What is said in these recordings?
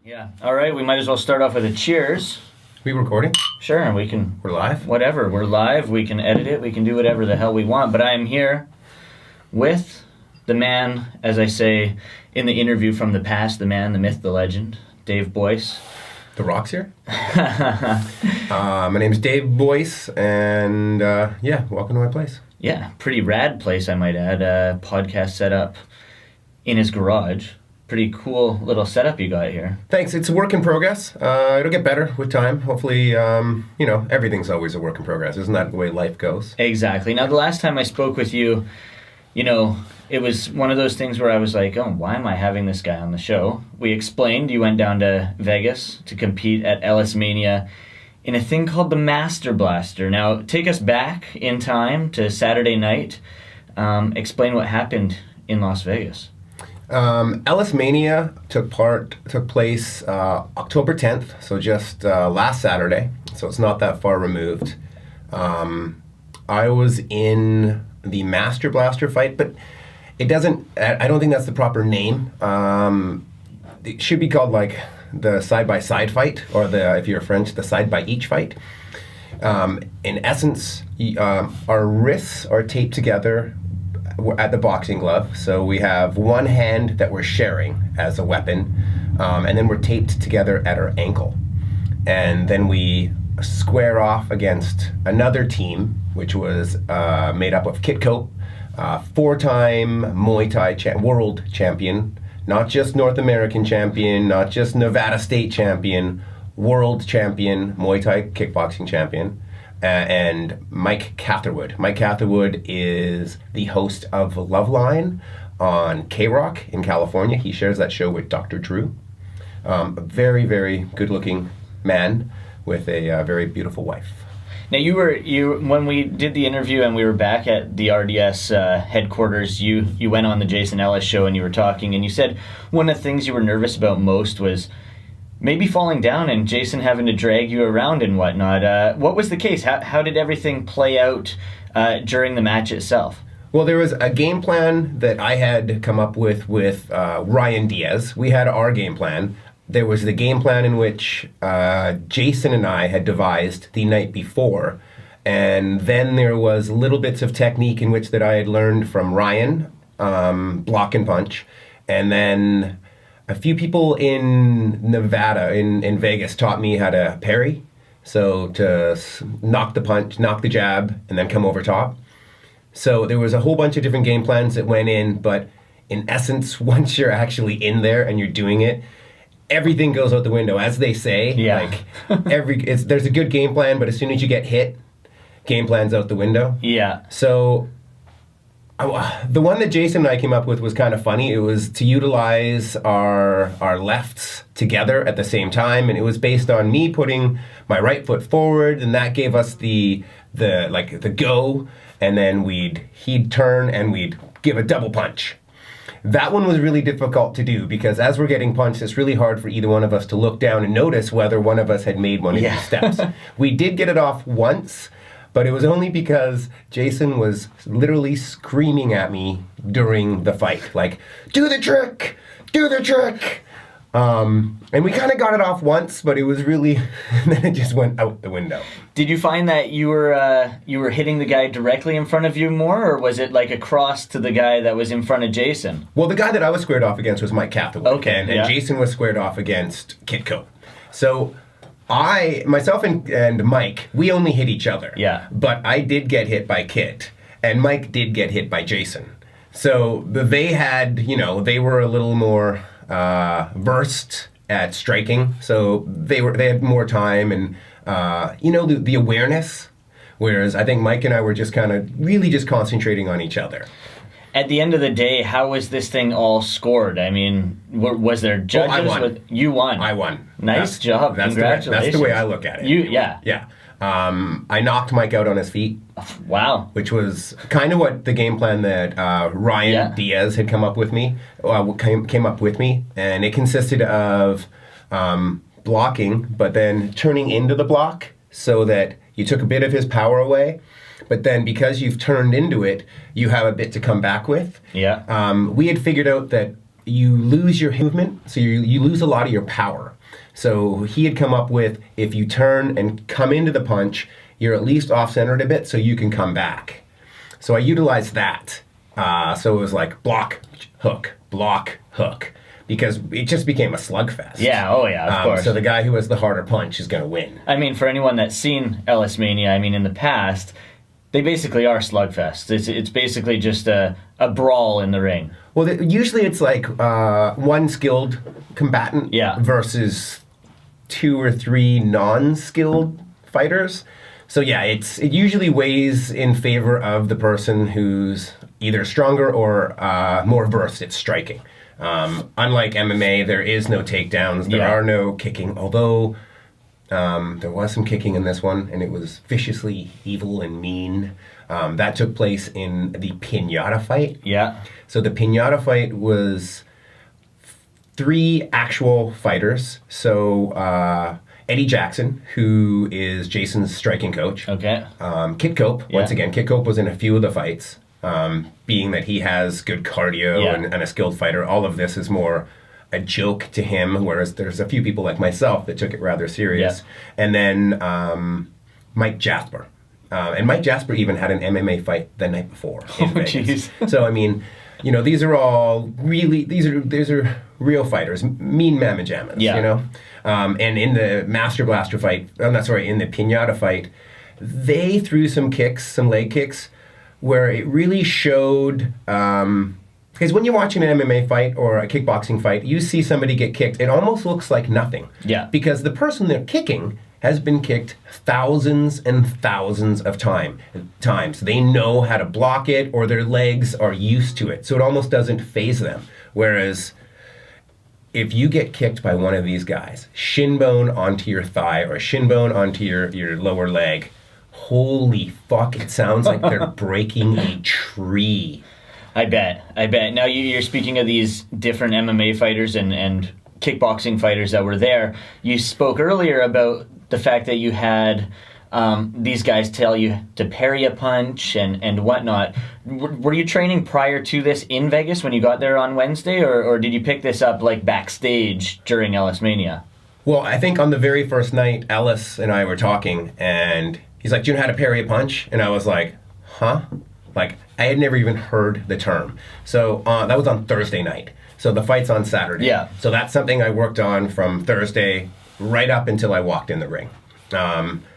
Yeah. All right, we might as well start off with a cheers. We recording? Sure, we can... We're live? Whatever, we're live, we can edit it, we can do whatever the hell we want, but I am here with the man, as I say in the interview from the past, the man, the myth, the legend, Dave Boyce. The Rock's here? My name's Dave Boyce, and welcome to my place. Yeah, pretty rad place, I might add. Podcast setup in his garage. Pretty cool little setup you got here. Thanks. It's a work in progress. It'll get better with time. Hopefully, everything's always a work in progress. Isn't that the way life goes? Exactly. Now, the last time I spoke with you, it was one of those things where I was like, oh, why am I having this guy on the show? We explained you went down to Vegas to compete at Ellismania in a thing called the Master Blaster. Now, take us back in time to Saturday night. Explain what happened in Las Vegas. Ellismania took place October 10th, so just last Saturday, so it's not that far removed. I was in the Master Blaster fight, but I don't think that's the proper name. It should be called like the side-by-side fight, or if you're French, the side-by-each fight. In essence, our wrists are taped together at the boxing glove, so we have one hand that we're sharing as a weapon, and then we're taped together at our ankle, and then we square off against another team, which was made up of Kit Cope, four-time Muay Thai world champion, not just North American champion, not just Nevada State champion, world champion, Muay Thai kickboxing champion, and Mike Catherwood. Mike Catherwood is the host of Loveline on K-Rock in California. He shares that show with Dr. Drew. A very, very good-looking man with a very beautiful wife. Now, when we did the interview and we were back at the RDS headquarters, you went on the Jason Ellis show and you were talking, and you said one of the things you were nervous about most was maybe falling down and Jason having to drag you around and whatnot. What was the case? How did everything play out during the match itself? Well, there was a game plan that I had come up with Ryan Diaz. We had our game plan. There was the game plan in which Jason and I had devised the night before. And then there was little bits of technique in which that I had learned from Ryan, block and punch. And then a few people in Nevada, in Vegas, taught me how to parry. So to knock the punch, knock the jab, and then come over top. So there was a whole bunch of different game plans that went in, but in essence, once you're actually in there and you're doing it, everything goes out the window, as they say. Yeah. There's a good game plan, but as soon as you get hit, game plan's out the window. Yeah. So the one that Jason and I came up with was kind of funny. It was to utilize our lefts together at the same time, and it was based on me putting my right foot forward, and that gave us the go, and then he'd turn and we'd give a double punch. That one was really difficult to do because as we're getting punched, it's really hard for either one of us to look down and notice whether one of us had made one of these steps. We did get it off once, but it was only because Jason was literally screaming at me during the fight, like, do the trick! Do the trick! And we kind of got it off once, but it was really, then it just went out the window. Did you find that you were hitting the guy directly in front of you more, or was it like across to the guy that was in front of Jason? Well, the guy that I was squared off against was Mike Catherwood. Okay, and Jason was squared off against Kit Cope. So myself and Mike, we only hit each other. Yeah. But I did get hit by Kit, and Mike did get hit by Jason. So they had, they were a little more versed at striking, so they had more time and the awareness, whereas I think Mike and I were just kind of really just concentrating on each other. At the end of the day, how was this thing all scored? I mean, was there judges? I won. You won. I won. Nice job. Congratulations. That's the way I look at it. Yeah. I knocked Mike out on his feet. Wow. Which was kind of what the game plan that Ryan Diaz had come up with me, and it consisted of blocking, but then turning into the block so that you took a bit of his power away, but then because you've turned into it, you have a bit to come back with. Yeah. We had figured out that you lose your movement, so you lose a lot of your power. So he had come up with, if you turn and come into the punch, you're at least off-centered a bit so you can come back. So I utilized that. So it was like block, hook, because it just became a slugfest. Yeah, oh yeah, of course. So the guy who has the harder punch is going to win. I mean, for anyone that's seen Ellismania, I mean, in the past, they basically are slugfests. It's basically just a brawl in the ring. Well, usually it's like one skilled combatant versus 2 or 3 non-skilled fighters. So yeah, it usually weighs in favor of the person who's either stronger or more versed at striking. Unlike MMA, there is no takedowns. There are no kicking, although there was some kicking in this one, and it was viciously evil and mean. That took place in the Piñata fight. Yeah. So the Piñata fight was 3 actual fighters. So Eddie Jackson, who is Jason's striking coach. Okay. Kit Cope, once again, Kit Cope was in a few of the fights. Being that he has good cardio and a skilled fighter, all of this is more a joke to him, whereas there's a few people like myself that took it rather serious. Yeah. And then Mike Jasper. And Mike Jasper even had an MMA fight the night before in Vegas. So, I mean, you know, these are all really, these are real fighters, mean mamma jammas, you know? And in the Master Blaster fight, in the Piñata fight, they threw some kicks, some leg kicks, where it really showed, because when you're watching an MMA fight or a kickboxing fight, you see somebody get kicked, it almost looks like nothing. Yeah. Because the person they're kicking has been kicked thousands and thousands of times. They know how to block it, or their legs are used to it, so it almost doesn't faze them. Whereas if you get kicked by one of these guys, shin bone onto your thigh or shin bone onto your lower leg, holy fuck, it sounds like they're breaking a tree. I bet. Now, you're speaking of these different MMA fighters and kickboxing fighters that were there. You spoke earlier about the fact that you had these guys tell you to parry a punch and whatnot. Were you training prior to this in Vegas when you got there on Wednesday, or did you pick this up like backstage during Ellismania? Well, I think on the very first night, Ellis and I were talking, and he's like, "Do you know how to parry a punch?" And I was like, "Huh?" Like, I had never even heard the term. So that was on Thursday night. So the fight's on Saturday. Yeah. So that's something I worked on from Thursday right up until I walked in the ring.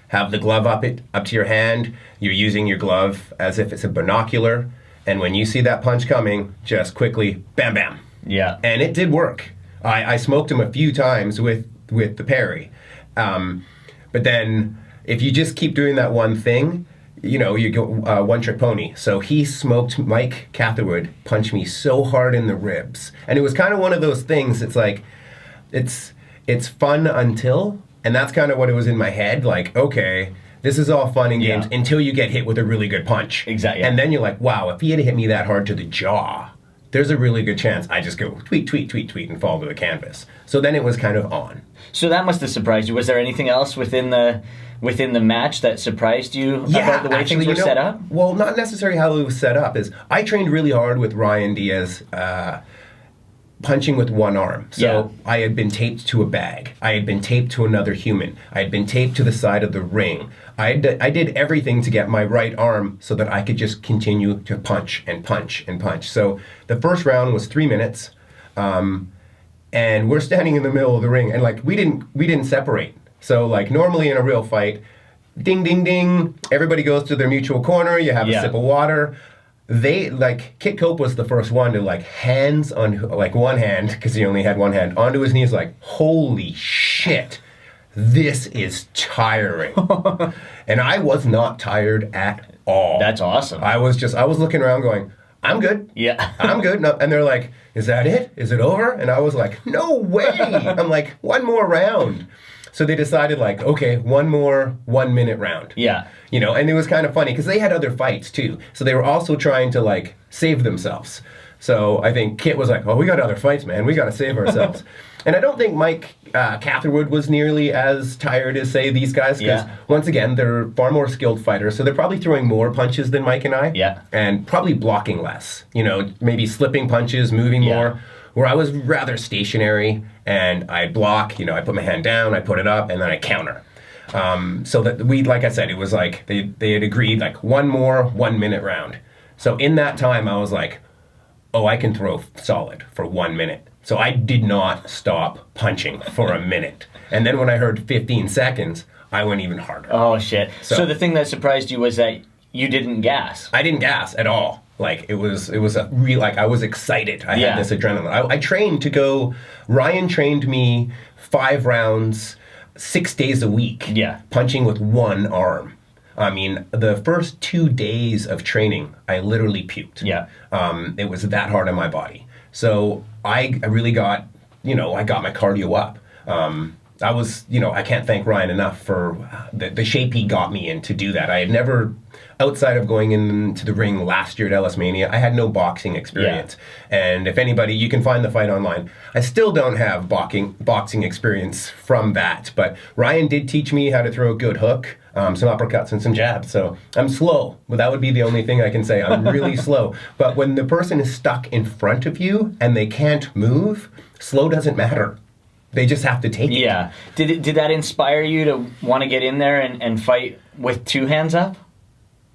Have the glove up to your hand. You're using your glove as if it's a binocular. And when you see that punch coming, just quickly, bam, bam. Yeah. And it did work. I smoked him a few times with the parry. But then if you just keep doing that one thing, you know, you go one trick pony. So he smoked Mike Catherwood, punched me so hard in the ribs. And it was kind of one of those things, it's like, it's fun until, and that's kind of what it was in my head, like, okay, this is all fun and games until you get hit with a really good punch. Exactly. And then you're like, wow, if he had hit me that hard to the jaw, there's a really good chance I just go tweet, tweet, tweet, tweet, and fall to the canvas. So then it was kind of on. So that must have surprised you. Was there anything else within the match that surprised you about the way things were set up? Well, not necessarily how it was set up. Is I trained really hard with Ryan Diaz, punching with one arm. So I had been taped to a bag. I had been taped to another human. I had been taped to the side of the ring. I did everything to get my right arm so that I could just continue to punch and punch and punch. So the first round was 3 minutes, and we're standing in the middle of the ring, and like we didn't separate. So like normally in a real fight, ding, ding, ding, everybody goes to their mutual corner, you have a sip of water. They, like, Kit Cope was the first one to, like, hands on, like, one hand, because he only had one hand, onto his knees, like, holy shit, this is tiring. And I was not tired at all. That's awesome. I was looking around going, I'm good. Yeah. I'm good. No, and they're like, is that it? Is it over? And I was like, no way. I'm like, one more round. So they decided, like, okay, one more 1 minute round. Yeah. You know, and it was kind of funny because they had other fights too. So they were also trying to, like, save themselves. So I think Kit was like, oh, we got other fights, man. We got to save ourselves. And I don't think Mike Catherwood was nearly as tired as, say, these guys. Because, once again, they're far more skilled fighters. So they're probably throwing more punches than Mike and I. Yeah. And probably blocking less. You know, maybe slipping punches, moving more. where I was rather stationary, and I block, I put my hand down, I put it up, and then I counter. So that like I said, it was like they had agreed like one more 1 minute round. So in that time, I was like, oh, I can throw solid for 1 minute. So I did not stop punching for a minute. And then when I heard 15 seconds, I went even harder. Oh, shit. So the thing that surprised you was that you didn't gas. I didn't gas at all. Like, it was a real, like, I was excited. I had this adrenaline. I trained to go, Ryan trained me 5 rounds, 6 days a week, punching with one arm. I mean, the first 2 days of training, I literally puked. Yeah. It was that hard on my body. So I really got, I got my cardio up. I was, I can't thank Ryan enough for the shape he got me in to do that. I had never, outside of going into the ring last year at Ellismania, I had no boxing experience. And if anybody, you can find the fight online. I still don't have boxing experience from that. But Ryan did teach me how to throw a good hook, some uppercuts and some jabs. So I'm slow. Well, that would be the only thing I can say. I'm really slow. But when the person is stuck in front of you and they can't move, slow doesn't matter. They just have to take it. Yeah. Did that inspire you to want to get in there and fight with 2 hands up?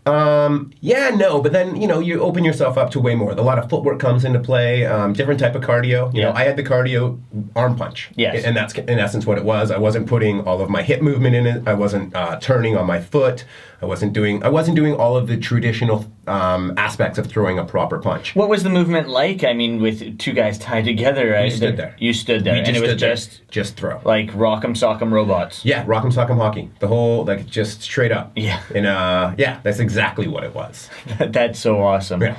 Yeah, no, but then, you open yourself up to way more. A lot of footwork comes into play, different type of cardio. You know, I had the cardio arm punch. Yes. And that's in essence what it was. I wasn't putting all of my hip movement in it. I wasn't turning on my foot. I wasn't doing all of the traditional aspects of throwing a proper punch. What was the movement like? I mean, with 2 guys tied together. You stood there. You stood there. And it was just throw. Like rock'em sock'em robots. Yeah, rock'em sock'em hockey. The whole, like, just straight up. Yeah. And that's exactly what it was. That's so awesome. Yeah.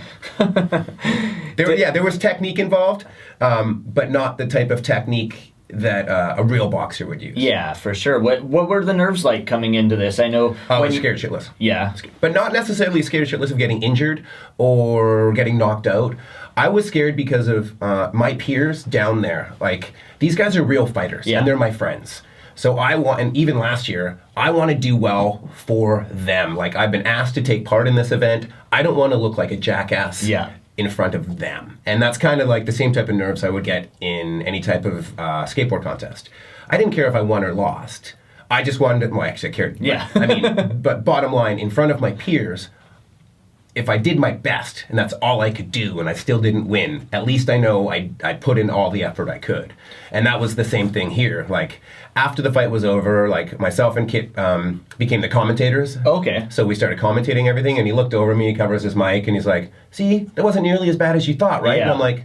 There was technique involved, but not the type of technique that a real boxer would use. Yeah, for sure. What were the nerves like coming into this? I know I was scared shitless. Yeah. But not necessarily scared shitless of getting injured or getting knocked out. I was scared because of my peers down there. Like, these guys are real fighters, and they're my friends. So and even last year, I want to do well for them. Like, I've been asked to take part in this event. I don't want to look like a jackass in front of them. And that's kind of like the same type of nerves I would get in any type of skateboard contest. I didn't care if I won or lost. I just wanted to, well, actually I cared. Yeah. But bottom line, in front of my peers, if I did my best, and that's all I could do, and I still didn't win, at least I know I put in all the effort I could. And that was the same thing here. Like, after the fight was over, like, myself and Kit became the commentators. Okay. So we started commentating everything, and he looked over me, he covers his mic, and he's like, see, that wasn't nearly as bad as you thought, right? Yeah. And I'm like,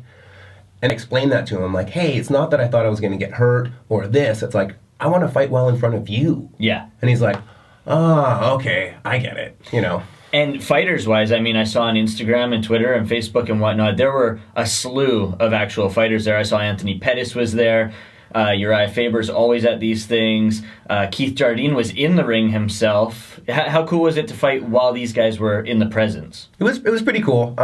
and I explained that to him. I'm like, hey, it's not that I thought I was going to get hurt or this. It's like, I want to fight well in front of you. Yeah. And he's like, okay, I get it, And fighters-wise, I mean, I saw on Instagram and Twitter and Facebook and whatnot, there were a slew of actual fighters there. I saw Anthony Pettis was there. Uriah Faber's always at these things. Keith Jardine was in the ring himself. How cool was it to fight while these guys were in the presence? It was pretty cool.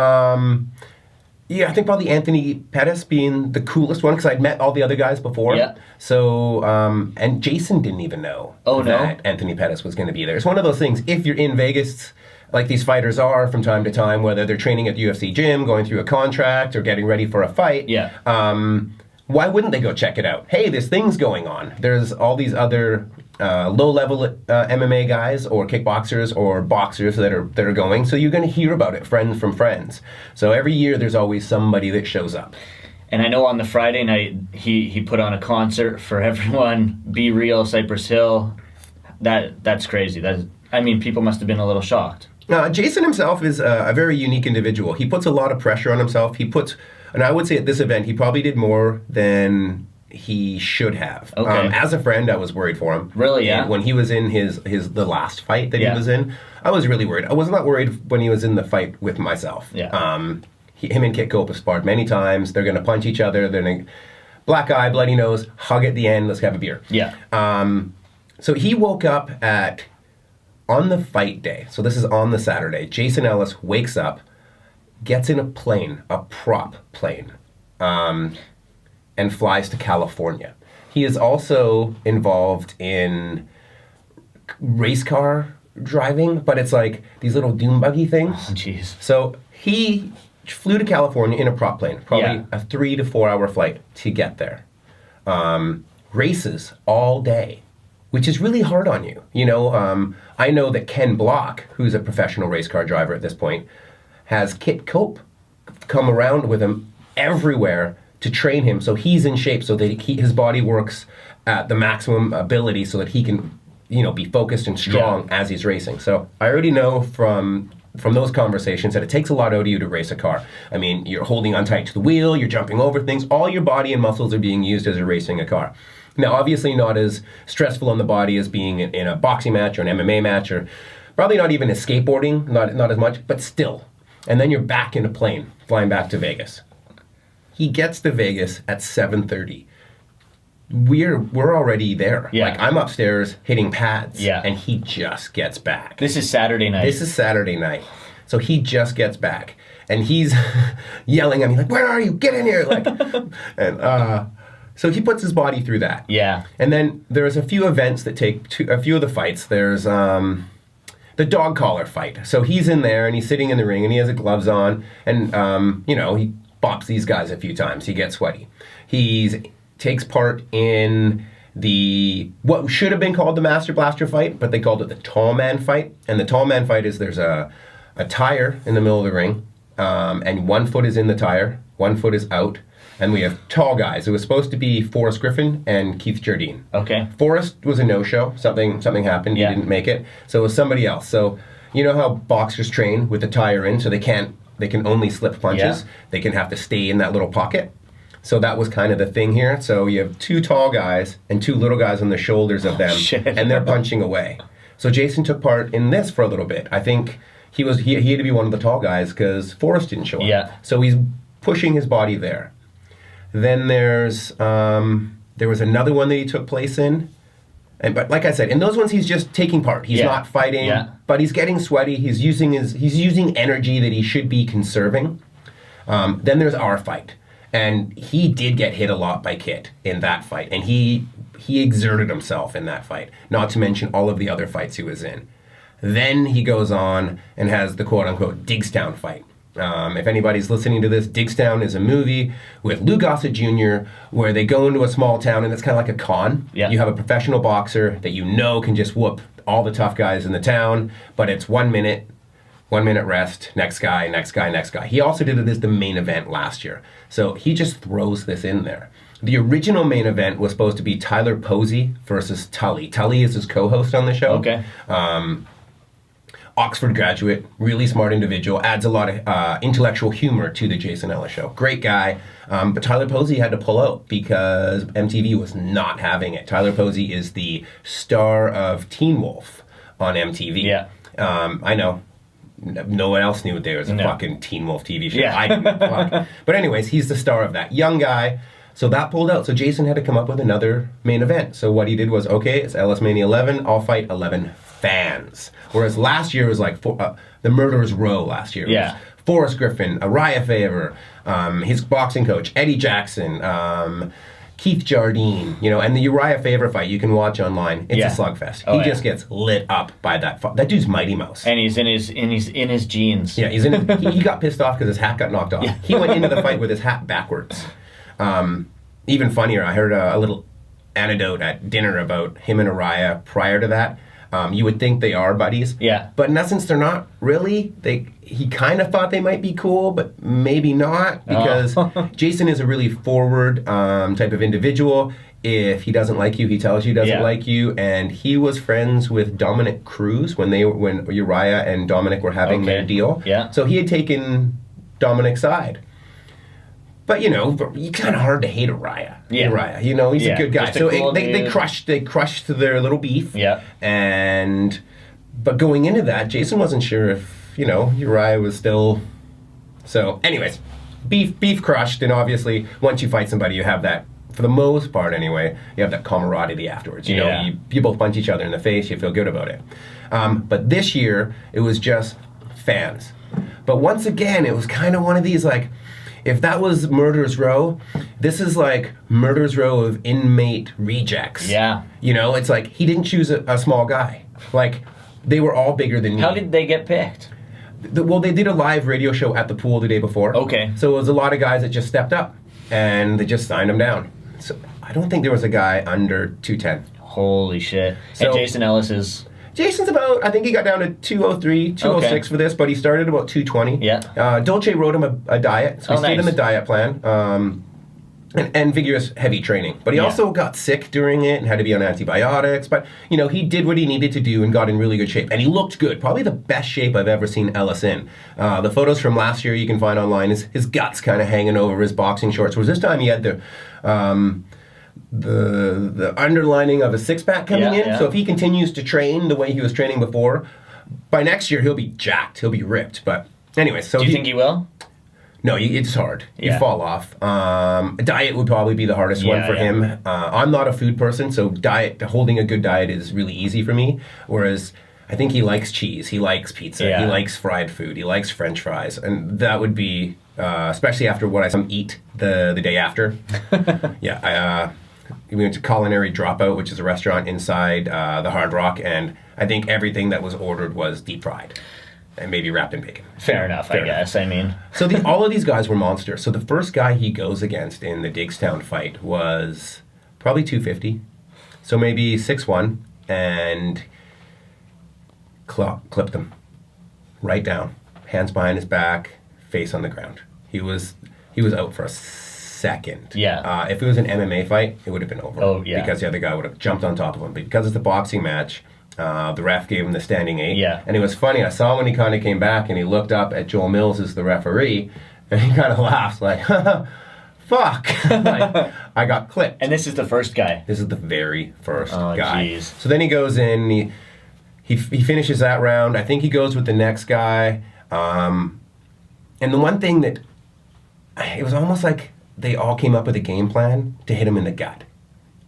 Yeah, I think probably Anthony Pettis being the coolest one because I'd met all the other guys before. Yeah. So, and Jason didn't even know that Anthony Pettis was going to be there. It's one of those things, if you're in Vegas, like these fighters are from time to time, whether they're training at the UFC gym, going through a contract, or getting ready for a fight, why wouldn't they go check it out? Hey, this thing's going on. There's all these other low-level MMA guys or kickboxers or boxers that are going, so you're going to hear about it, friends from friends. So every year there's always somebody that shows up. And I know on the Friday night he put on a concert for everyone. Be Real, Cypress Hill. That's crazy. People must have been a little shocked. Jason himself is a very unique individual. He puts a lot of pressure on himself. And I would say at this event, he probably did more than he should have. Okay. As a friend, I was worried for him. Really, yeah? When he was in the last fight that he was in, I was really worried. I was not worried when he was in the fight with myself. Yeah. Him and Kit Cope have sparred many times. They're going to punch each other. They're going to black eye, bloody nose, hug at the end, let's have a beer. Yeah. So he woke up on the fight day, so this is on the Saturday, Jason Ellis wakes up, gets in a plane, a prop plane, and flies to California. He is also involved in race car driving, but it's like these little dune buggy things. Oh, jeez. So he flew to California in a prop plane, probably Yeah. a 3 to 4 hour flight to get there. Races all day, which is really hard on you. You know, I know that Ken Block, who's a professional race car driver at this point, has Kit Cope come around with him everywhere to train him so he's in shape, so that his body works at the maximum ability so that he can, you know, be focused and strong as he's racing. So I already know from those conversations that it takes a lot out of you to race a car. I mean, you're holding on tight to the wheel, you're jumping over things, all your body and muscles are being used as you're racing a car. Now, obviously not as stressful on the body as being in a boxing match or an MMA match, or probably not even as skateboarding, not as much, but still. And then you're back in a plane, flying back to Vegas. He gets to Vegas at 7:30. We're already there. Yeah. Like, I'm upstairs hitting pads, Yeah. and he just gets back. This is Saturday night. This is Saturday night. So he just gets back, and he's yelling at me like, "Where are you? Get in here!" Like, and so he puts his body through that. Yeah. And then there's a few events that take a few of the fights. There's the dog collar fight. So he's in there and he's sitting in the ring and he has his gloves on, and you know, he bops these guys a few times. He gets sweaty. He takes part in what should have been called the Master Blaster fight, but they called it the Tall Man fight. And the Tall Man fight is there's a tire in the middle of the ring, and 1 foot is in the tire, 1 foot is out, and we have tall guys. It was supposed to be Forrest Griffin and Keith Jardine. Okay. Forrest was a no-show. Something happened. Yeah. He didn't make it. So it was somebody else. So you know how boxers train with the tire in, so they can only slip punches. Yeah. They can have to stay in that little pocket. So that was kind of the thing here. So you have 2 tall guys and 2 little guys on the shoulders of them, shit. and they're punching away. So Jason took part in this for a little bit. I think he had to be one of the tall guys because Forrest didn't show up. Yeah. So he's pushing his body there. Then there was another one that he took place in. But like I said, in those ones he's just taking part. He's not fighting, but he's getting sweaty. He's using energy that he should be conserving. Then there's our fight. And he did get hit a lot by Kit in that fight. And he exerted himself in that fight, not to mention all of the other fights he was in. Then he goes on and has the quote-unquote Digstown fight. If anybody's listening to this, Digstown is a movie with Lou Gossett Jr. where they go into a small town and it's kind of like a con. Yeah. You have a professional boxer that you know can just whoop all the tough guys in the town, but it's 1 minute, 1 minute rest, next guy, next guy, next guy. He also did it as the main event last year. So he just throws this in there. The original main event was supposed to be Tyler Posey versus Tully. Tully is his co-host on the show. Okay. Oxford graduate, really smart individual, adds a lot of intellectual humor to the Jason Ellis show. Great guy. But Tyler Posey had to pull out because MTV was not having it. Tyler Posey is the star of Teen Wolf on MTV. Yeah. I know. No one else knew there was a fucking Teen Wolf TV show. Yeah. I didn't. Fuck. But anyways, he's the star of that. Young guy. So that pulled out. So Jason had to come up with another main event. So what he did was, okay, it's Ellismania 11. I'll fight 11 fans. Whereas last year was like the Murderers Row last year. Yeah. It was Forrest Griffin, Uriah Faber, his boxing coach, Eddie Jackson, Keith Jardine, you know, and the Uriah Faber fight you can watch online. It's a slugfest. He just gets lit up by that dude's Mighty Mouse. And he's in his jeans. Yeah, he's in. He got pissed off because his hat got knocked off. Yeah. He went into the fight with his hat backwards. Even funnier, I heard a little anecdote at dinner about him and Uriah prior to that. You would think they are buddies. Yeah. But in essence, they're not really. He kind of thought they might be cool, but maybe not, because Jason is a really forward type of individual. If he doesn't like you, he tells you he doesn't like you. And he was friends with Dominic Cruz when Uriah and Dominic were having their deal. Yeah. So he had taken Dominic's side. But, you know, it's kind of hard to hate Uriah. Yeah. Uriah, you know, he's a good guy. Just a So cool they dude. crushed their little beef. Yeah. But going into that, Jason wasn't sure if, you know, Uriah was still... So, anyways, beef crushed, and obviously, once you fight somebody, you have that, for the most part anyway, you have that camaraderie afterwards. You know, you both punch each other in the face, you feel good about it. But this year, it was just fans. But once again, it was kind of one of these, like... If that was Murderers Row, this is like Murderers Row of inmate rejects. Yeah. You know, it's like he didn't choose a small guy. Like, they were all bigger than me. How did they get picked? they did a live radio show at the pool the day before. Okay. So it was a lot of guys that just stepped up, and they just signed him down. So I don't think there was a guy under 210. Holy shit. So, and Jason Ellis is... Jason's about, I think he got down to 203, 206 for this, but he started about 220. Yeah. Dolce wrote him a diet, so he stayed nice. in the diet plan. And vigorous, heavy training. But he also got sick during it and had to be on antibiotics. But, you know, he did what he needed to do and got in really good shape. And he looked good. Probably the best shape I've ever seen Ellis in. The photos from last year you can find online. His guts kind of hanging over his boxing shorts. Whereas this time he had the underlining of a six-pack coming in. So if he continues to train the way he was training before, by next year he'll be jacked. He'll be ripped. But anyway, so... Do you think he will? No, it's hard. You fall off. Diet would probably be the hardest one for him. I'm not a food person, so holding a good diet is really easy for me. Whereas I think he likes cheese, he likes pizza, he likes fried food, he likes French fries, and that would be, especially after what I saw him eat the day after. We went to Culinary Dropout, which is a restaurant inside the Hard Rock, and I think everything that was ordered was deep fried. And maybe wrapped in bacon. Fair enough, I guess. I mean... So all of these guys were monsters. So the first guy he goes against in the Digstown fight was probably 250. So maybe 6'1", and clipped him. Right down. Hands behind his back, face on the ground. He was out for a second. Yeah. If it was an MMA fight, it would have been over. Oh, yeah. Because the other guy would have jumped on top of him. But because it's a boxing match... the ref gave him the standing 8. Yeah. And it was funny. I saw when he kind of came back and he looked up at Joel Mills as the referee and he kind of laughs like, fuck. Like, I got clipped. And this is the first guy. This is the very first guy. Geez. So then he goes in, he finishes that round. I think he goes with the next guy. And the one thing that, it was almost like they all came up with a game plan to hit him in the gut.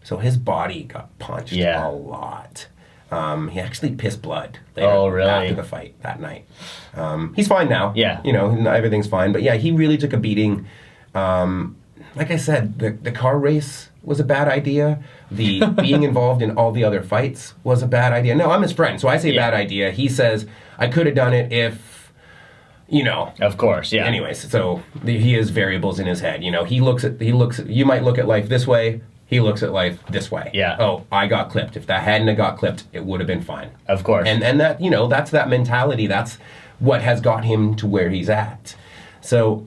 So his body got punched a lot. He actually pissed blood later after the fight that night. He's fine now. Yeah. You know, everything's fine. But yeah, he really took a beating. Like I said, the car race was a bad idea. The being involved in all the other fights was a bad idea. No, I'm his friend, so I say bad idea. He says, I could have done it if, you know. Of course, yeah. Anyways, so he has variables in his head. You know, you might look at life this way. He looks at life this way. Yeah. Oh, I got clipped. If that hadn't have got clipped, it would have been fine. Of course. And that, you know, that's that mentality. That's what has got him to where he's at. So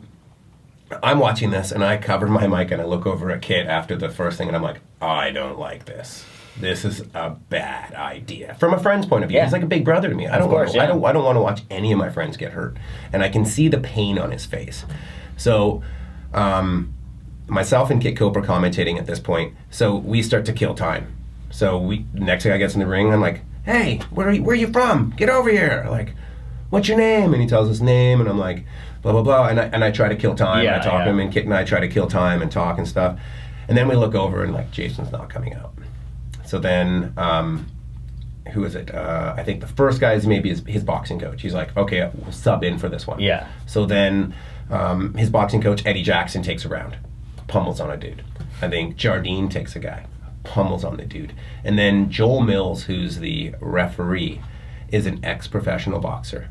I'm watching this and I cover my mic and I look over at Kit after the first thing and I'm like, I don't like this. This is a bad idea. From a friend's point of view, he's like a big brother to me. I don't want to watch any of my friends get hurt. And I can see the pain on his face. So, myself and Kit Cope are commentating at this point, so we start to kill time. So next guy gets in the ring, I'm like, hey, where are you from? Get over here. Like, what's your name? And he tells his name, and I'm like, blah, blah, blah. And I try to kill time. I talk to him, and Kit and I try to kill time and talk and stuff. And then we look over, and like, Jason's not coming out. So then, who is it? I think the first guy is maybe his boxing coach. He's like, okay, we'll sub in for this one. Yeah. So then his boxing coach, Eddie Jackson, takes a round. Pummels on a dude. I think Jardine takes a guy, pummels on the dude. And then Joel Mills, who's the referee, is an ex-professional boxer.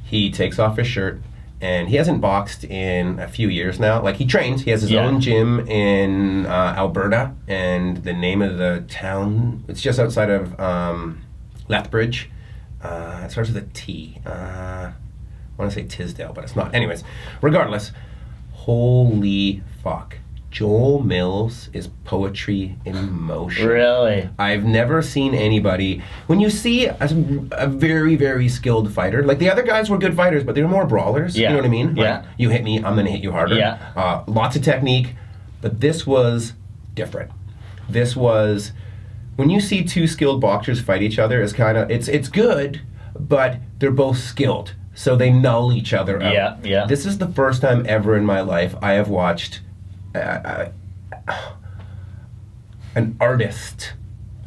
He takes off his shirt, and he hasn't boxed in a few years now. Like, he trains. He has his own gym in Alberta, and the name of the town, it's just outside of Lethbridge. It starts with a T. I want to say Tisdale, but it's not. Anyways, regardless, holy fuck. Joel Mills is poetry in motion. Really? I've never seen anybody... When you see a very, very skilled fighter, like the other guys were good fighters, but they were more brawlers. Yeah. You know what I mean? Yeah. Like, you hit me, I'm going to hit you harder. Yeah. Lots of technique, but this was different. This was... When you see two skilled boxers fight each other, it's good, but they're both skilled. So they null each other out. Yeah, yeah. This is the first time ever in my life I have watched an artist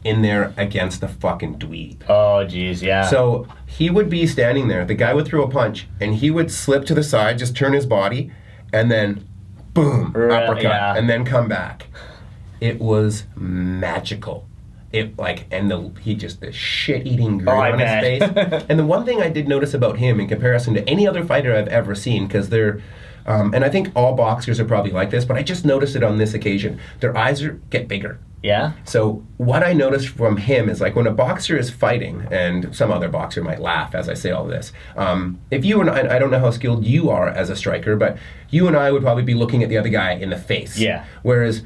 in there against a fucking dweeb. Oh, geez, yeah. So he would be standing there, the guy would throw a punch, and he would slip to the side, just turn his body, and then boom, uppercut, and then come back. It was magical. the shit-eating grin I on his bet. face. And the one thing I did notice about him in comparison to any other fighter I've ever seen, because they're, and I think all boxers are probably like this, but I just noticed it on this occasion. Their eyes get bigger. Yeah? So what I noticed from him is like when a boxer is fighting, and some other boxer might laugh as I say all this, if you and I don't know how skilled you are as a striker, but you and I would probably be looking at the other guy in the face. Yeah. Whereas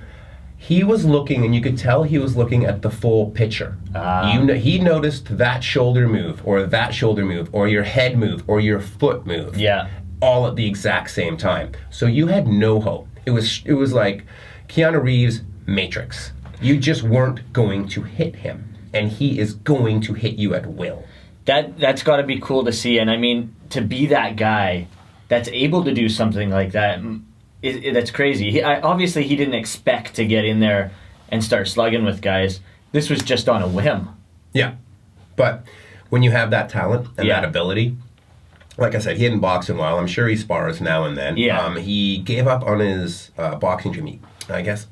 he was looking, and you could tell he was looking at the full picture. He noticed that shoulder move, or that shoulder move, or your head move, or your foot move. Yeah. All at the exact same time. So you had no hope. It was like Keanu Reeves' Matrix. You just weren't going to hit him, and he is going to hit you at will. That's got to be cool to see, and I mean, to be that guy that's able to do something like that, that's crazy. Obviously, he didn't expect to get in there and start slugging with guys. This was just on a whim. Yeah, but when you have that talent and Yeah. that ability, like I said, he hadn't boxed in a while. I'm sure he spars now and then. Yeah. He gave up on his boxing gym, I guess.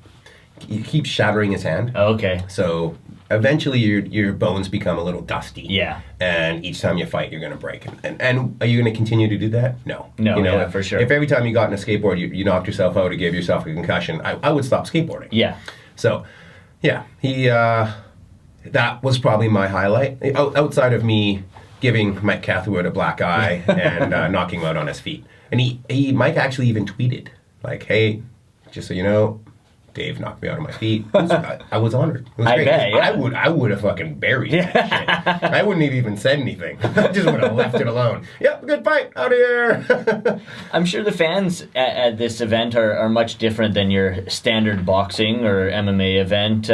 He keeps shattering his hand. Okay. So eventually your bones become a little dusty. Yeah. And each time you fight, you're going to break. And are you going to continue to do that? No. No, yeah, for sure. If every time you got in a skateboard, you knocked yourself out or gave yourself a concussion, I would stop skateboarding. Yeah. So, yeah, that was probably my highlight. Outside of me giving Mike Catherwood a black eye and knocking him out on his feet. And Mike actually even tweeted, like, hey, just so you know, Dave knocked me out of my feet. I was honored. It was I great. bet, yeah. I would have fucking buried that shit. I wouldn't have even said anything. I just would have left it alone. Yep, good fight. Out of here. I'm sure the fans at this event are much different than your standard boxing or MMA event.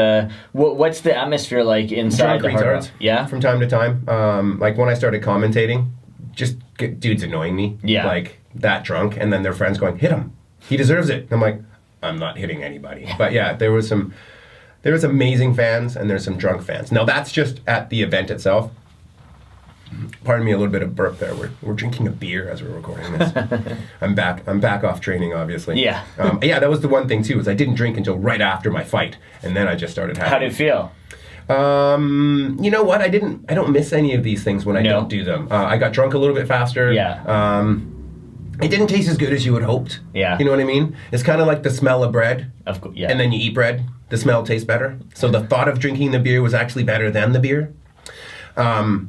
What's the atmosphere like inside Drunk the Hard retards. Rock? Yeah? From time to time. Like when I started commentating, just dudes annoying me. Yeah. Like that drunk, and then their friends going, hit him. He deserves it. I'm like, I'm not hitting anybody. But yeah, there was amazing fans, and there's some drunk fans. Now that's just at the event itself. Pardon me, a little bit of burp there. We're drinking a beer as we're recording this. I'm back off training, obviously. Yeah. Yeah, that was the one thing too, is I didn't drink until right after my fight, and then I just started having. How did it feel? You know what? I don't miss any of these things when I don't do them. I got drunk a little bit faster. Yeah. It didn't taste as good as you had hoped. Yeah. You know what I mean? It's kind of like the smell of bread. Of course, yeah. And then you eat bread. The smell tastes better. So the thought of drinking the beer was actually better than the beer. But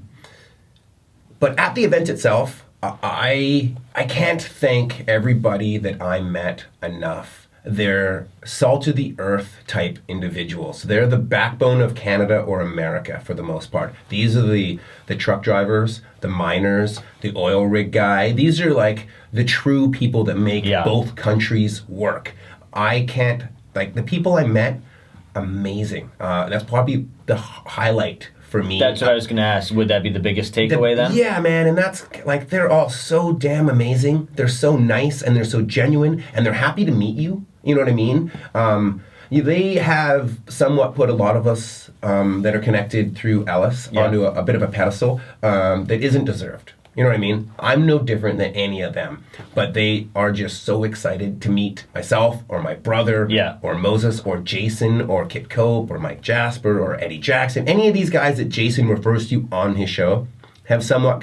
at the event itself, I can't thank everybody that I met enough. They're salt-of-the-earth type individuals. They're the backbone of Canada or America for the most part. These are the truck drivers, the miners, the oil rig guy. These are like the true people that make both countries work. I can't, like the people I met, amazing. That's probably the highlight for me. That's what I was going to ask. Would that be the biggest takeaway then? Yeah, man, and that's like they're all so damn amazing. They're so nice and they're so genuine and they're happy to meet you. You know what I mean? They have somewhat put a lot of us that are connected through Ellis onto a bit of a pedestal that isn't deserved. You know what I mean? I'm no different than any of them, but they are just so excited to meet myself or my brother or Moses or Jason or Kit Cope or Mike Jasper or Eddie Jackson. Any of these guys that Jason refers to on his show have somewhat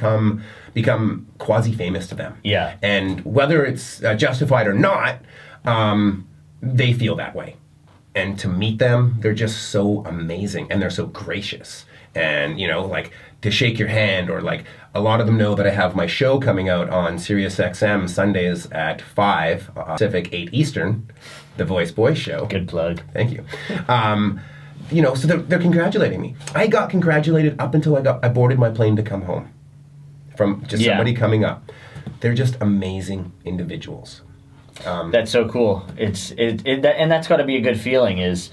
become quasi-famous to them. Yeah. And whether it's justified or not, they feel that way. And to meet them, they're just so amazing and they're so gracious. And, you know, like to shake your hand, or like a lot of them know that I have my show coming out on Sirius XM Sundays at 5 Pacific, 8 Eastern, the Voice Boyce Show. Good plug. Thank you. You know, so they're congratulating me. I got congratulated up until I boarded my plane to come home from just somebody coming up. They're just amazing individuals. That's so cool. And that's got to be a good feeling. Is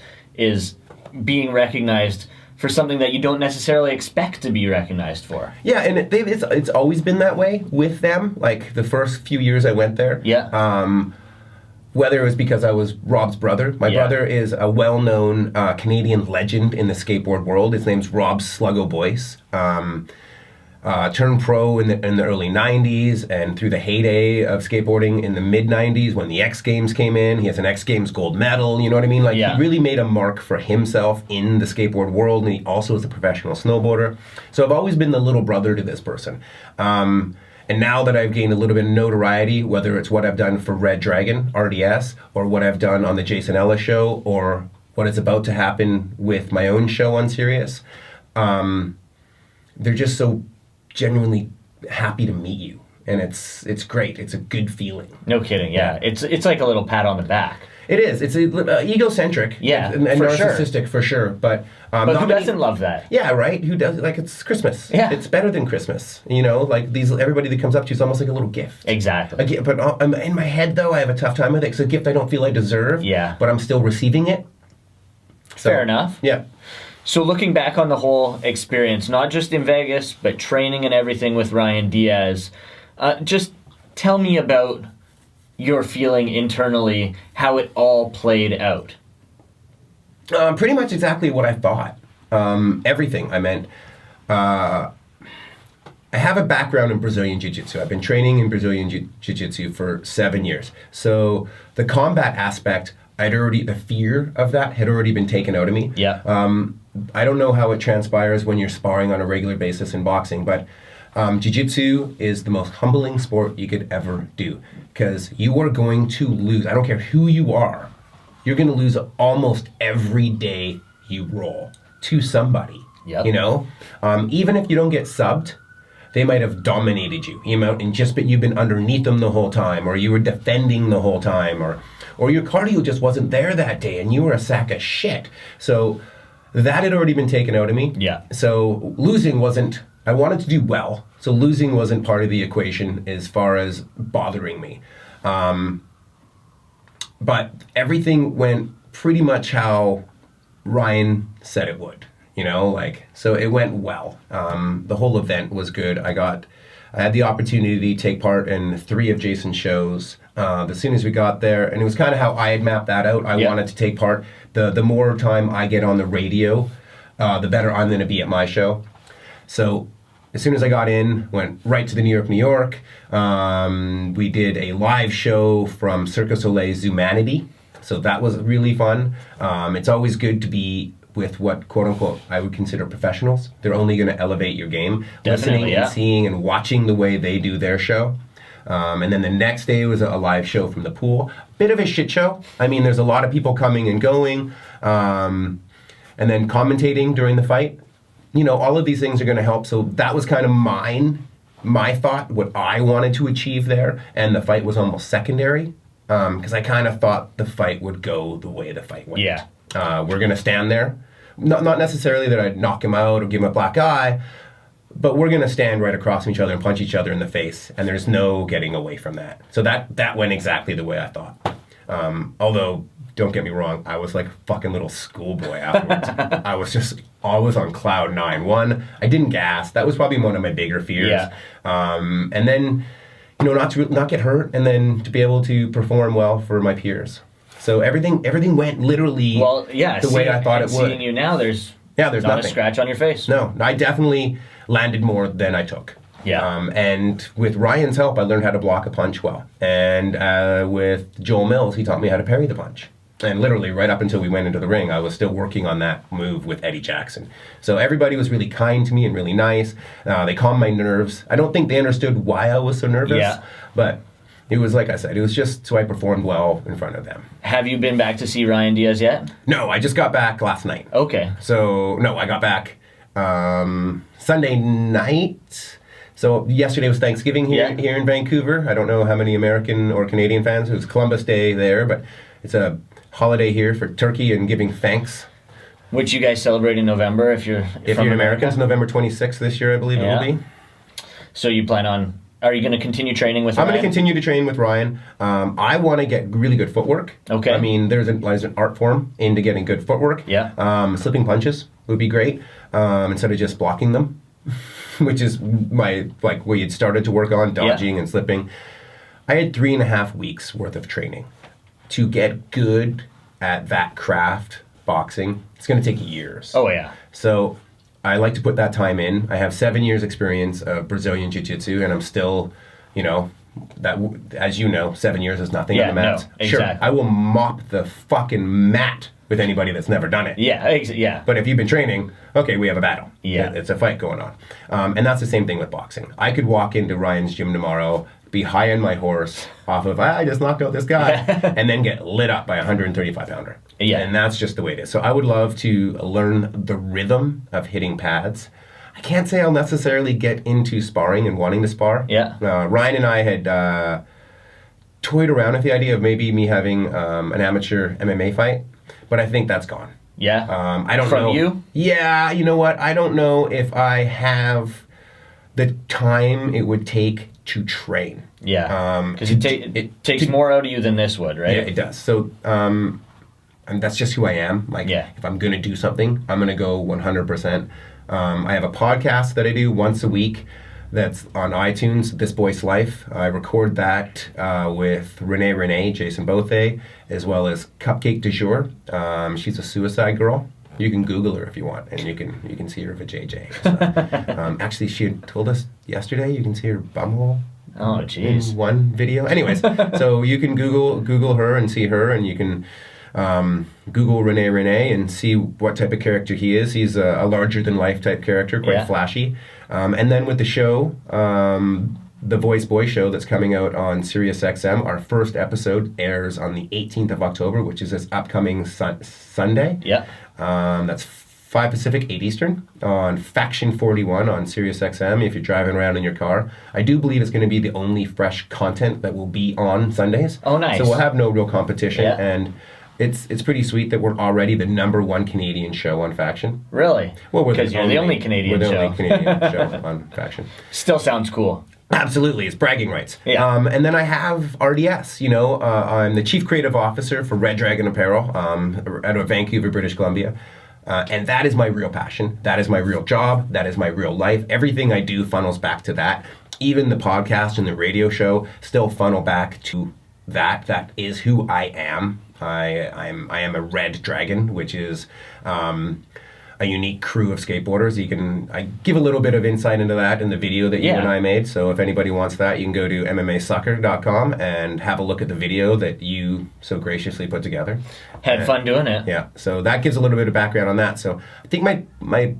being recognized for something that you don't necessarily expect to be recognized for. Yeah, and it's always been that way with them. Like the first few years I went there. Yeah. Whether it was because I was Rob's brother. My brother is a well-known Canadian legend in the skateboard world. His name's Rob Sluggo Boyce. turned pro in the early 90s and through the heyday of skateboarding in the mid 90s when the X Games came in. He has an X Games gold medal, you know what I mean? Like, he really made a mark for himself in the skateboard world, and he also is a professional snowboarder. So I've always been the little brother to this person. And now that I've gained a little bit of notoriety, whether it's what I've done for Red Dragon, RDS, or what I've done on the Jason Ellis show, or what is about to happen with my own show on Sirius, they're just so genuinely happy to meet you, and it's great. It's a good feeling. No kidding. Yeah. It's like a little pat on the back. It is. It's egocentric. Yeah, and for narcissistic for sure. But who doesn't love that? Yeah, right. Who does? Like, it's Christmas. Yeah, it's better than Christmas. You know, like everybody that comes up to you is almost like a little gift. Exactly. But in my head though, I have a tough time with it. It's a gift I don't feel I deserve. Yeah. But I'm still receiving it. So, fair enough. Yeah. So looking back on the whole experience, not just in Vegas, but training and everything with Ryan Diaz, just tell me about your feeling internally, how it all played out. Pretty much exactly what I thought. Everything. I meant, I have a background in Brazilian Jiu-Jitsu. I've been training in Brazilian Jiu-Jitsu for 7 years. So the combat aspect, the fear of that had already been taken out of me. Yeah. I don't know how it transpires when you're sparring on a regular basis in boxing, but Jiu-Jitsu is the most humbling sport you could ever do, because you are going to lose. I don't care who you are. You're going to lose almost every day you roll to somebody. Yep. You know? Even if you don't get subbed, they might have dominated you. But you've been underneath them the whole time, or you were defending the whole time, or your cardio just wasn't there that day and you were a sack of shit. So that had already been taken out of me. Yeah. So losing wasn't, I wanted to do well, so losing wasn't part of the equation as far as bothering me. But everything went pretty much how Ryan said it would, you know, like, so it went well. The whole event was good. I had the opportunity to take part in 3 of Jason's shows as soon as we got there, and it was kind of how I had mapped that out. I wanted to take part. The more time I get on the radio, the better I'm going to be at my show. So as soon as I got in, went right to the New York. We did a live show from Cirque du Soleil's Zumanity. So that was really fun. It's always good to be with what, quote unquote, I would consider professionals. They're only going to elevate your game. Definitely, listening and seeing and watching the way they do their show. And then the next day was a live show from the pool. Bit of a shit show. I mean, there's a lot of people coming and going. And then commentating during the fight. You know, all of these things are going to help. So that was kind of my thought, what I wanted to achieve there. And the fight was almost secondary. Because I kind of thought the fight would go the way the fight went. Yeah. We're going to stand there. Not necessarily that I'd knock him out or give him a black eye, but we're going to stand right across from each other and punch each other in the face, and there's no getting away from that. So that went exactly the way I thought. Although, don't get me wrong, I was like a fucking little schoolboy afterwards. I was on cloud 9. One, I didn't gas. That was probably one of my bigger fears. Yeah. And then, you know, not get hurt, and then to be able to perform well for my peers. So everything went literally the way I thought it would. Seeing you now, there's not nothing. A scratch on your face. No, I definitely landed more than I took. Yeah. And with Ryan's help, I learned how to block a punch well. And with Joel Mills, he taught me how to parry the punch. And literally right up until we went into the ring, I was still working on that move with Eddie Jackson. So everybody was really kind to me and really nice. They calmed my nerves. I don't think they understood why I was so nervous, but it was, like I said, it was just so I performed well in front of them. Have you been back to see Ryan Diaz yet? No, I just got back last night. Okay. So, no, I got back Sunday night. So yesterday was Thanksgiving here in Vancouver. I don't know how many American or Canadian fans. It was Columbus Day there, but it's a holiday here for turkey and giving thanks. Which you guys celebrate in November if you're from America? It's November 26th this year, I believe it will be. So you plan on... Are you going to continue training with Ryan? I'm going to continue to train with Ryan. I want to get really good footwork. Okay. I mean, there's an art form into getting good footwork. Yeah. Slipping punches would be great instead of just blocking them, which is we had started to work on, dodging and slipping. I had 3.5 weeks worth of training to get good at that craft, boxing. It's going to take years. Oh, yeah. So I like to put that time in. I have 7 years experience of Brazilian Jiu-Jitsu, and I'm still, that, as you know, 7 years is nothing on the mat. No, exactly. Sure, I will mop the fucking mat with anybody that's never done it. Yeah. But if you've been training, okay, we have a battle. Yeah. It's a fight going on. And that's the same thing with boxing. I could walk into Ryan's gym tomorrow, be high on my horse off of, I just knocked out this guy, and then get lit up by a 135-pounder. Yeah. And that's just the way it is. So I would love to learn the rhythm of hitting pads. I can't say I'll necessarily get into sparring and wanting to spar. Yeah. Ryan and I had toyed around with the idea of maybe me having an amateur MMA fight, but I think that's gone. Yeah. I don't know. From you? Yeah, you know what? I don't know if I have the time it would take to train. Yeah. Because it takes more out of you than this would, right? Yeah, it does. So, and that's just who I am. Like, if I'm going to do something, I'm going to go 100%. I have a podcast that I do once a week that's on iTunes, This Boyce Life. I record that with Renee, Jason Bothe, as well as Cupcake du Jour. She's a suicide girl. You can Google her if you want, and you can see her with a JJ. Actually, she had told us yesterday you can see her bumhole. Oh, jeez. In one video. Anyways, so you can Google her and see her, and you can Google Renee and see what type of character he is. He's a larger-than-life type character, quite flashy. And then with the show, the Voice Boy show that's coming out on Sirius XM, our first episode airs on the 18th of October, which is this upcoming Sunday. Yeah. That's 5 Pacific, 8 Eastern, on Faction 41 on Sirius XM if you're driving around in your car. I do believe it's going to be the only fresh content that will be on Sundays. Oh, nice. So we'll have no real competition, Yeah. and it's pretty sweet that we're already the #1 Canadian show on Faction. Really? Well, because you're the only Canadian show. We're the only Canadian show on Faction. Still sounds cool. Absolutely, it's bragging rights. Yeah. And then I have RDS. I'm the Chief Creative Officer for Red Dragon Apparel out of Vancouver, British Columbia. And that is my real passion. That is my real job. That is my real life. Everything I do funnels back to that. Even the podcast and the radio show still funnel back to that. That is who I am. I am a Red Dragon, which is a unique crew of skateboarders. I give a little bit of insight into that in the video that you and I made. So if anybody wants that, you can go to MMAsucker.com and have a look at the video that you so graciously put together. Had fun doing it. Yeah. So that gives a little bit of background on that. So I think my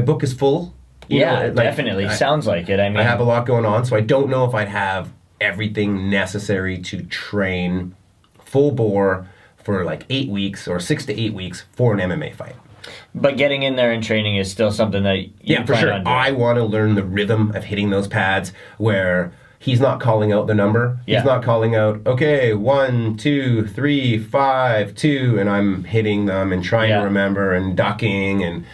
book is full. Definitely. Sounds like it. I mean, I have a lot going on, so I don't know if I'd have everything necessary to train full bore for like 8 weeks or 6 to 8 weeks for an MMA fight. But getting in there and training is still something that you for sure. I want to learn the rhythm of hitting those pads where he's not calling out the number. Yeah. He's not calling out, okay, 1, 2, 3, 5, 2, and I'm hitting them and trying to remember and ducking and,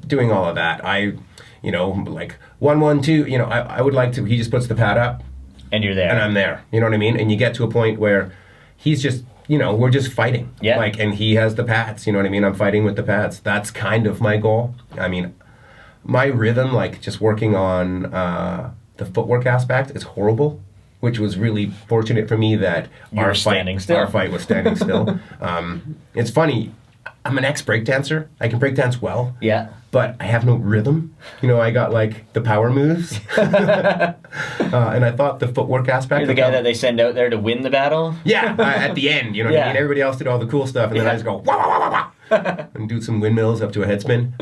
doing all of that. Like 1, 1, 2, I would like to, he just puts the pad up. And you're there. And I'm there. You know what I mean? And you get to a point where he's just, we're just fighting. Yeah. And he has the pads, you know what I mean? I'm fighting with the pads. That's kind of my goal. I mean, my rhythm, like just working on the footwork aspect is horrible, which was really fortunate for me that our fight was standing still. It's funny. I'm an ex-breakdancer. I can breakdance well. Yeah. But I have no rhythm. I got like the power moves. And I thought the footwork aspect. You're the guy that they send out there to win the battle? Yeah, at the end, you know what I mean? Everybody else did all the cool stuff, and then I just go, wah, wah, wah, wah, wah, and do some windmills up to a headspin.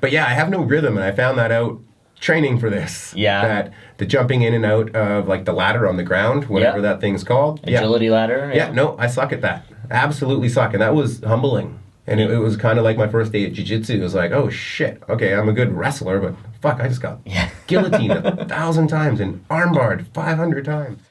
But yeah, I have no rhythm, and I found that out training for this. Yeah. That the jumping in and out of like the ladder on the ground, whatever that thing's called. Agility ladder? Yeah, no, I suck at that. Absolutely suck, and that was humbling. And it was kind of like my first day at jiu-jitsu. It was like, oh shit, okay, I'm a good wrestler, but fuck, I just got guillotined 1,000 times and armbarred 500 times.